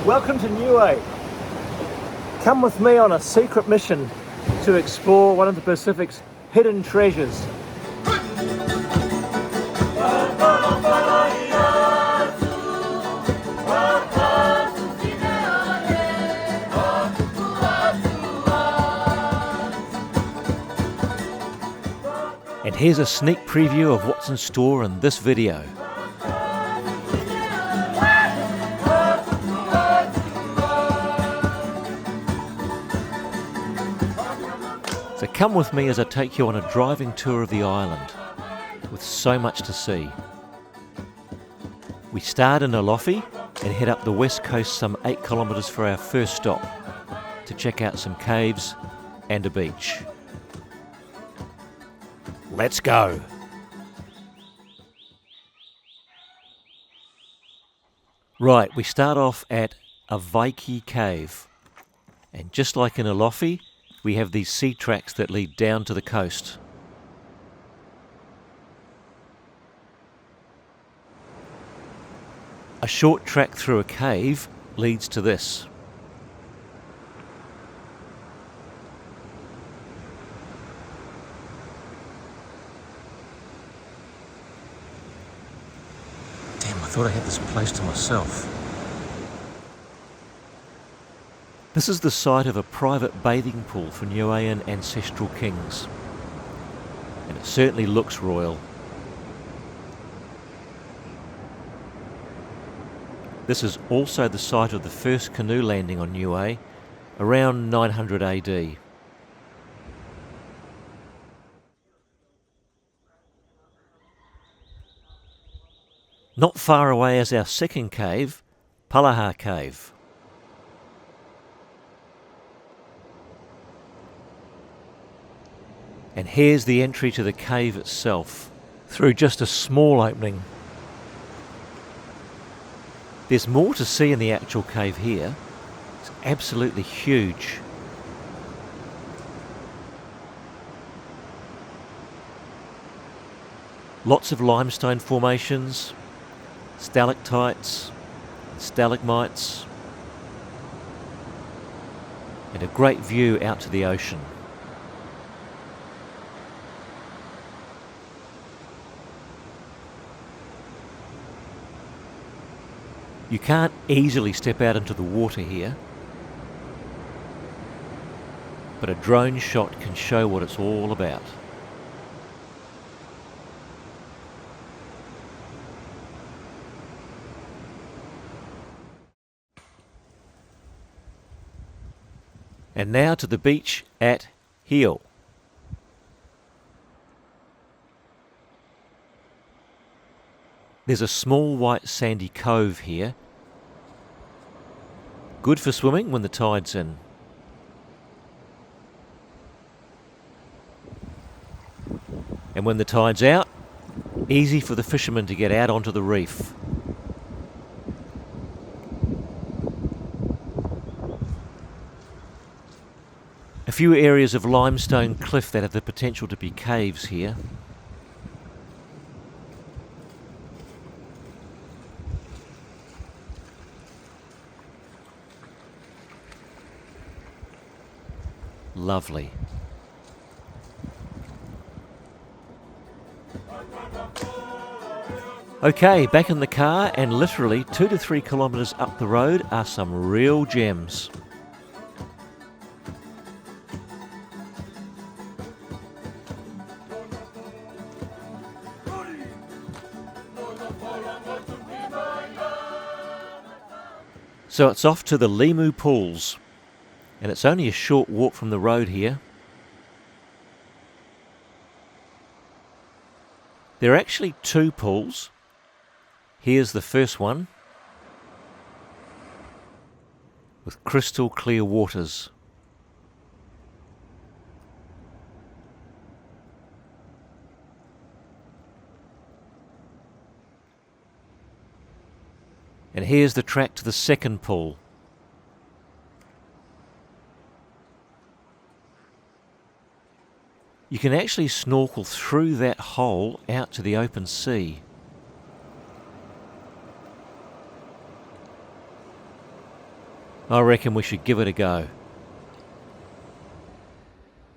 Welcome to Niue. Come with me on a secret mission to explore one of the Pacific's hidden treasures. And here's a sneak preview of what's in store in this video. So come with me as I take you on a driving tour of the island, with so much to see. We start in Alofi and head up the west coast some 8 kilometres for our first stop, to check out some caves and a beach. Let's go! Right, we start off at Avaiki Cave, and just like in Alofi, we have these sea tracks that lead down to the coast. A short track through a cave leads to this. Damn, I thought I had this place to myself. This is the site of a private bathing pool for Niuean ancestral kings, and it certainly looks royal. This is also the site of the first canoe landing on Niue, around 900 AD. Not far away is our second cave, Palaha Cave. And here's the entry to the cave itself, through just a small opening. There's more to see in the actual cave here. It's absolutely huge. Lots of limestone formations, stalactites, stalagmites, and a great view out to the ocean. You can't easily step out into the water here, but a drone shot can show what it's all about. And now to the beach at Hio. There's a small white sandy cove here, good for swimming when the tide's in. And when the tide's out, easy for the fishermen to get out onto the reef. A few areas of limestone cliff that have the potential to be caves here. Lovely. Okay, back in the car, and literally 2 to 3 kilometres up the road are some real gems. So it's off to the Limu pools, and it's only a short walk from the road here. There are actually 2 pools. Here's the first one, with crystal clear waters. And here's the track to the second pool. You can actually snorkel through that hole out to the open sea. I reckon we should give it a go.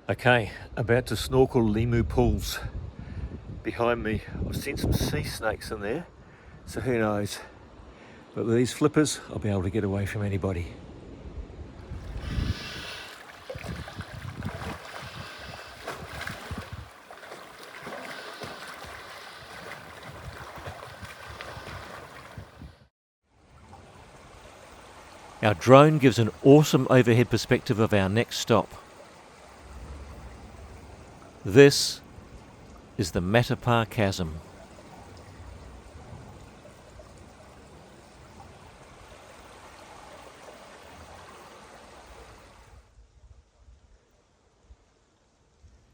Okay, about to snorkel Limu pools. Behind me, I've seen some sea snakes in there, so who knows. But with these flippers, I'll be able to get away from anybody. Our drone gives an awesome overhead perspective of our next stop. This is the Matapa Chasm.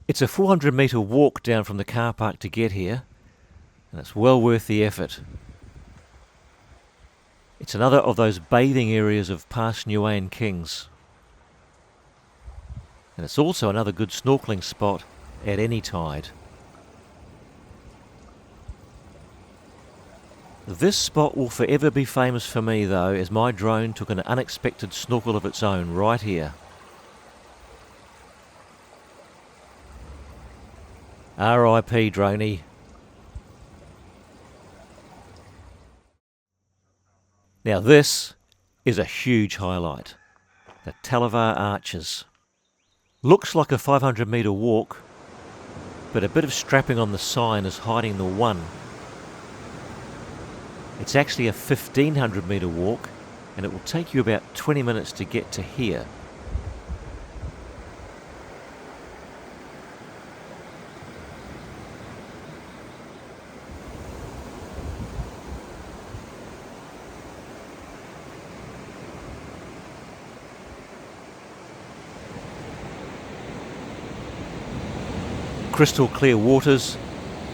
It's a 400 metre walk down from the car park to get here, and it's well worth the effort. It's another of those bathing areas of past Niuean kings. And it's also another good snorkelling spot at any tide. This spot will forever be famous for me though, as my drone took an unexpected snorkel of its own right here. R.I.P. droney. Now this is a huge highlight, the Talava Arches. Looks like a 500 metre walk, but a bit of strapping on the sign is hiding the one. It's actually a 1500 metre walk, and it will take you about 20 minutes to get to here. Crystal clear waters,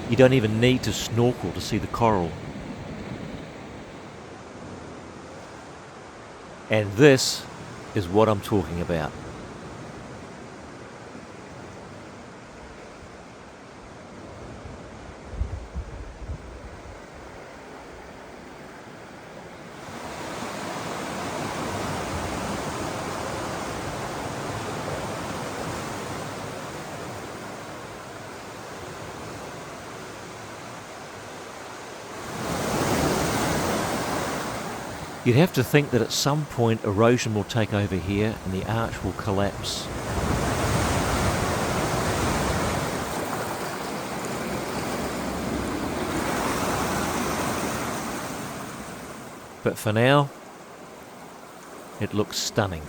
you don't even need to snorkel to see the coral. And this is what I'm talking about. You'd have to think that at some point erosion will take over here and the arch will collapse. But for now, it looks stunning.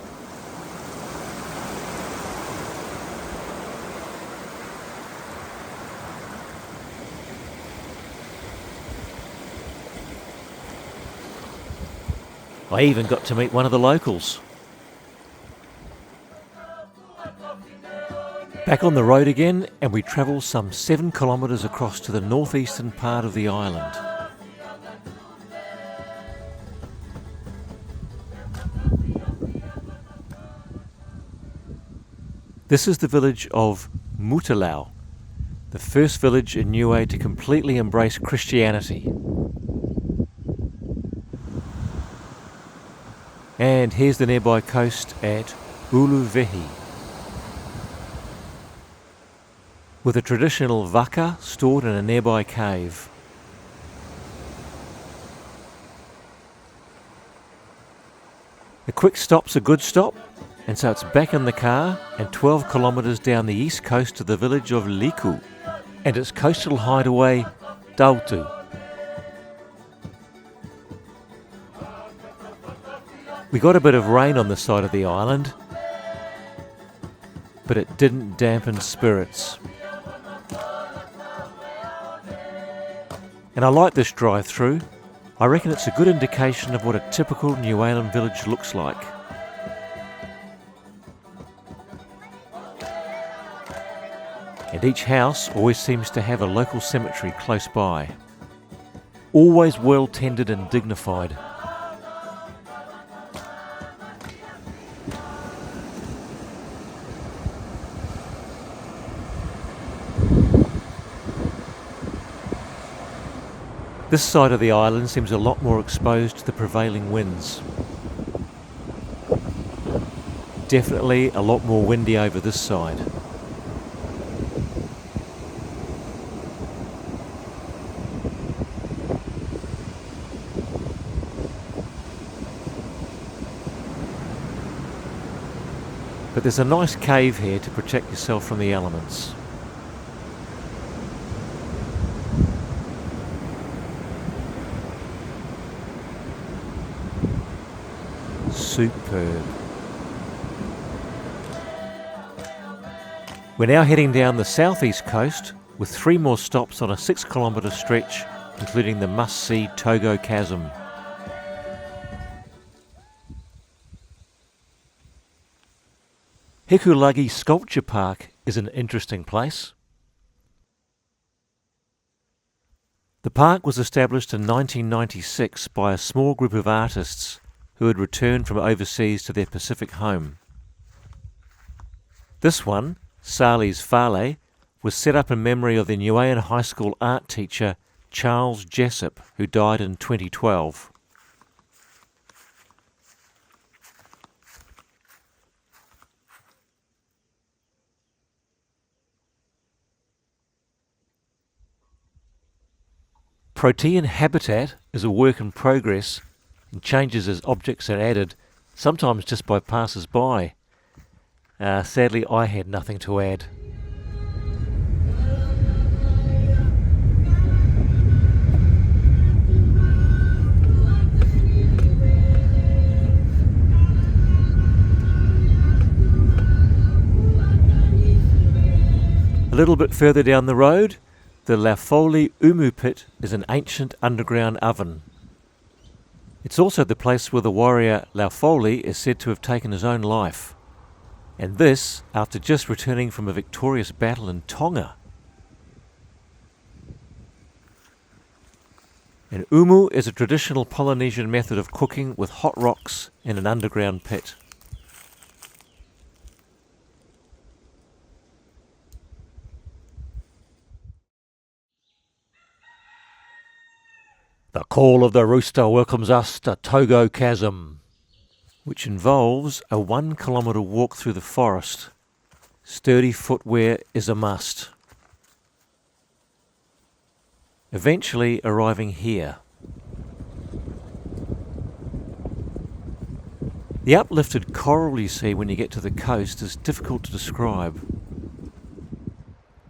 I even got to meet one of the locals. Back on the road again, and we travel some 7 kilometres across to the northeastern part of the island. This is the village of Mutalau, the first village in Niue to completely embrace Christianity. And here's the nearby coast at Uluvehi, with a traditional vaka stored in a nearby cave. A quick stop's a good stop, and so it's back in the car and 12 kilometres down the east coast to the village of Liku and its coastal hideaway, Dautu. We got a bit of rain on the side of the island, but it didn't dampen spirits. And I like this drive-through. I reckon it's a good indication of what a typical Niuean village looks like. And each house always seems to have a local cemetery close by. Always well tended and dignified. This side of the island seems a lot more exposed to the prevailing winds. definitely a lot more windy over this side. But there's a nice cave here to protect yourself from the elements. Superb. We're now heading down the southeast coast with 3 more stops on a 6-kilometre stretch, including the must-see Togo Chasm. Hikulagi Sculpture Park is an interesting place. The park was established in 1996 by a small group of artists who had returned from overseas to their Pacific home. This one, Sali's Fale, was set up in memory of the Niuean High School art teacher Charles Jessup, who died in 2012. Protean habitat is a work in progress and changes as objects are added, sometimes just by passers-by. Sadly, I had nothing to add. A little bit further down the road, the Laufoli Umu pit is an ancient underground oven. It's also the place where the warrior Laufoli is said to have taken his own life. And this after just returning from a victorious battle in Tonga. An umu is a traditional Polynesian method of cooking with hot rocks in an underground pit. The call of the rooster welcomes us to Togo Chasm, which involves a 1-kilometre walk through the forest. Sturdy footwear is a must. Eventually arriving here. The uplifted coral you see when you get to the coast is difficult to describe.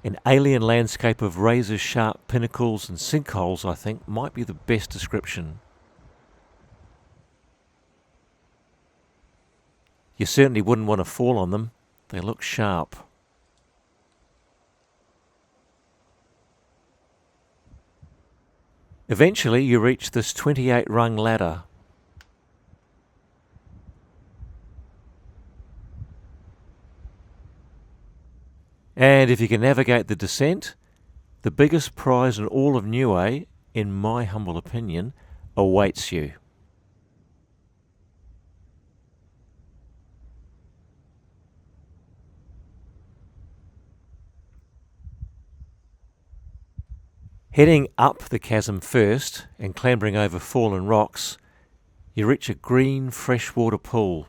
An alien landscape of razor-sharp pinnacles and sinkholes, I think, might be the best description. You certainly wouldn't want to fall on them. They look sharp. Eventually you reach this 28-rung ladder. And if you can navigate the descent, the biggest prize in all of Niue, in my humble opinion, awaits you. Heading up the chasm first and clambering over fallen rocks, you reach a green freshwater pool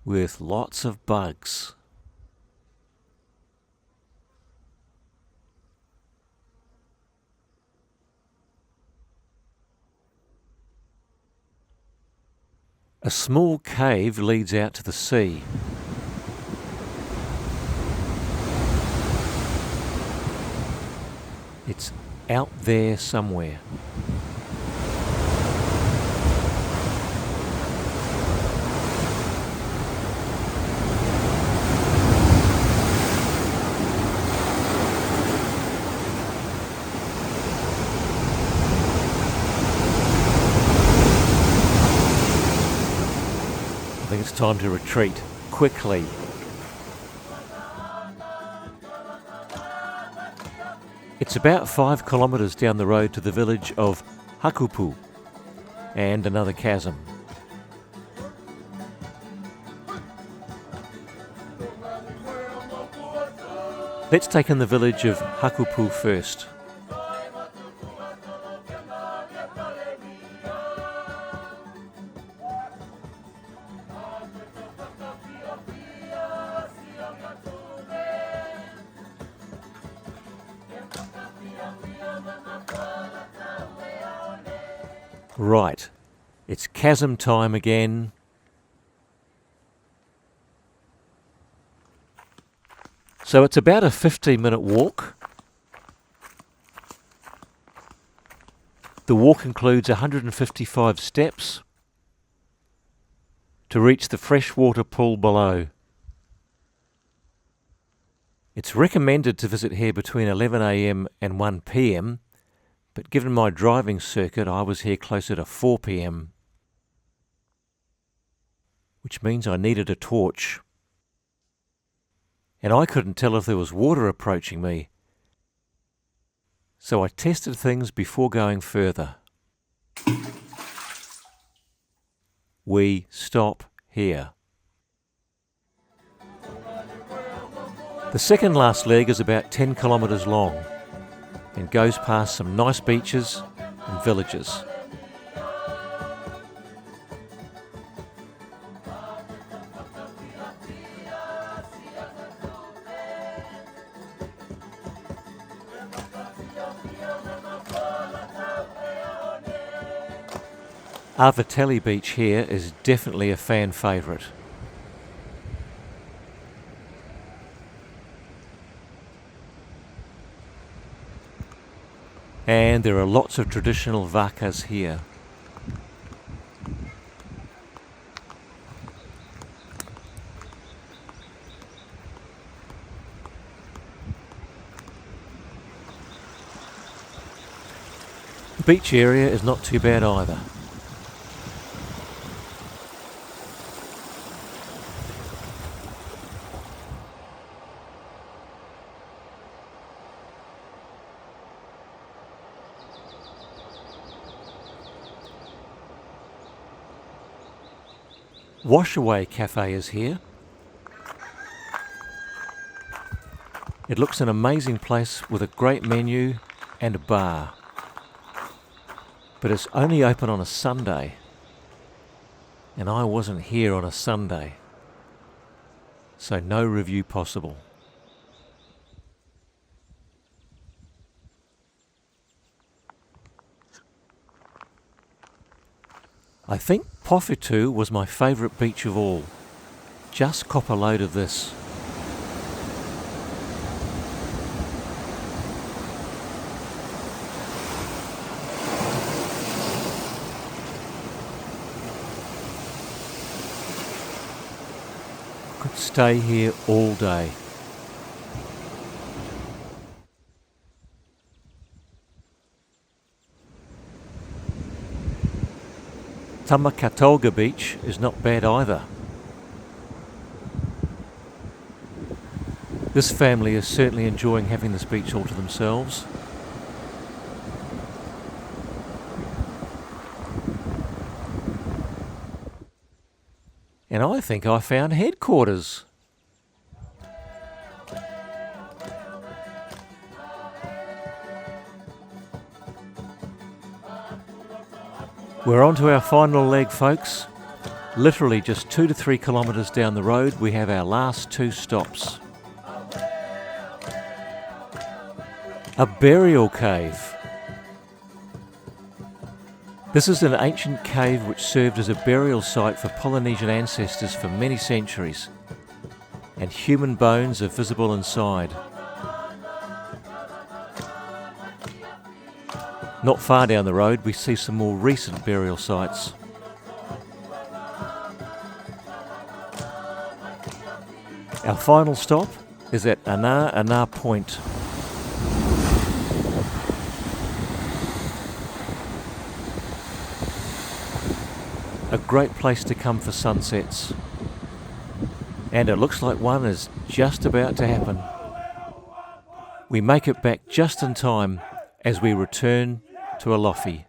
with lots of bugs. A small cave leads out to the sea. It's out there somewhere. I think it's time to retreat quickly. It's about 5 kilometres down the road to the village of Hakupu and another chasm. Let's take in the village of Hakupu first. Right, it's chasm time again. So it's about a 15-minute walk. The walk includes 155 steps to reach the freshwater pool below. It's recommended to visit here between 11 a.m. and 1 p.m, but given my driving circuit, I was here closer to 4 p.m, which means I needed a torch. And I couldn't tell if there was water approaching me, so I tested things before going further. We stop here. The second last leg is about 10 kilometres long and goes past some nice beaches and villages. Arvatelli Beach here is definitely a fan favourite. And there are lots of traditional vakas here. The beach area is not too bad either. Washaway Cafe is here. It looks an amazing place with a great menu and a bar. But it's only open on a Sunday. And I wasn't here on a Sunday. So no review possible. I think Pofetu was my favourite beach of all. Just cop a load of this. Could stay here all day. Tamakatolga Beach is not bad either. This family is certainly enjoying having this beach all to themselves. And I think I found headquarters. We're on to our final leg, folks. Literally just 2 to 3 kilometres down the road, we have our last 2 stops. A burial cave. This is an ancient cave which served as a burial site for Polynesian ancestors for many centuries, and human bones are visible inside. Not far down the road we see some more recent burial sites. Our final stop is at Ana Point. A great place to come for sunsets. And it looks like one is just about to happen. We make it back just in time as we return to Alofi.